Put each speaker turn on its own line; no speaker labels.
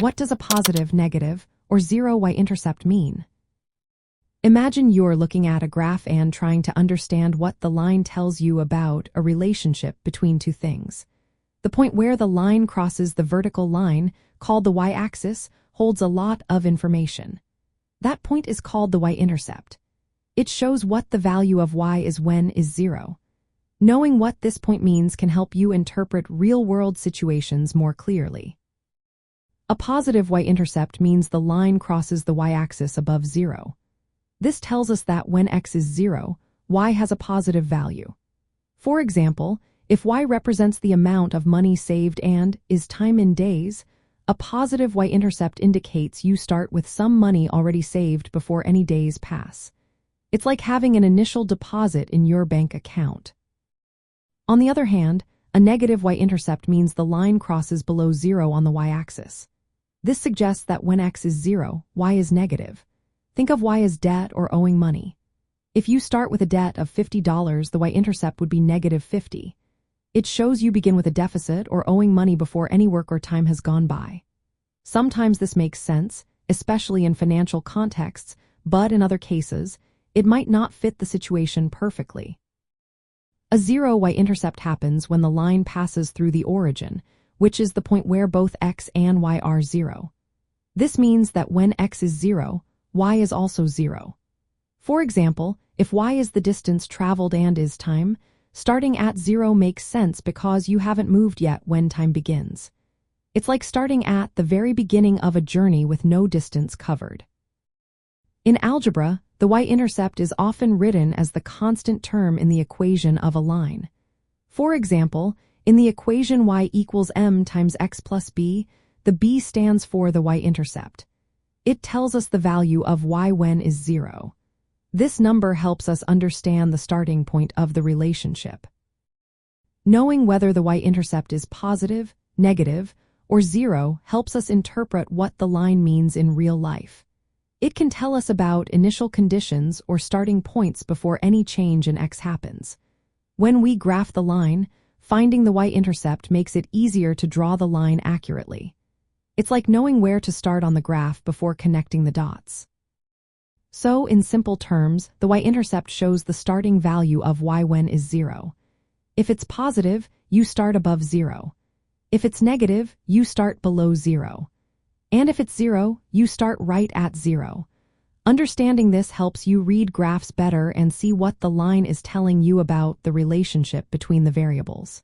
What does a positive, negative, or zero y-intercept mean? Imagine you're looking at a graph and trying to understand what the line tells you about a relationship between two things. The point where the line crosses the vertical line, called the y-axis, holds a lot of information. That point is called the y-intercept. It shows what the value of y is when is 0. Knowing what this point means can help you interpret real-world situations more clearly. A positive y-intercept means the line crosses the y-axis above 0. This tells us that when x is 0, y has a positive value. For example, if y represents the amount of money saved and is time in days, a positive y-intercept indicates you start with some money already saved before any days pass. It's like having an initial deposit in your bank account. On the other hand, a negative y-intercept means the line crosses below 0 on the y-axis. This suggests that when x is 0, y is negative. Think of y as debt or owing money. If you start with a debt of $50, the y-intercept would be negative 50. It shows you begin with a deficit or owing money before any work or time has gone by. Sometimes this makes sense, especially in financial contexts, but in other cases, it might not fit the situation perfectly. A zero y-intercept happens when the line passes through the origin, which is the point where both x and y are 0. This means that when x is 0, y is also 0. For example, if y is the distance traveled and is time, starting at 0 makes sense because you haven't moved yet when time begins. It's like starting at the very beginning of a journey with no distance covered. In algebra, the y-intercept is often written as the constant term in the equation of a line. For example, in the equation y equals m times x plus b, the b stands for the y-intercept. It tells us the value of y when is 0. This number helps us understand the starting point of the relationship. Knowing whether the y-intercept is positive, negative, or 0 helps us interpret what the line means in real life. It can tell us about initial conditions or starting points before any change in x happens. When we graph the line, finding the y-intercept makes it easier to draw the line accurately. It's like knowing where to start on the graph before connecting the dots. So, in simple terms, the y-intercept shows the starting value of y when is 0. If it's positive, you start above 0. If it's negative, you start below 0. And if it's 0, you start right at 0. Understanding this helps you read graphs better and see what the line is telling you about the relationship between the variables.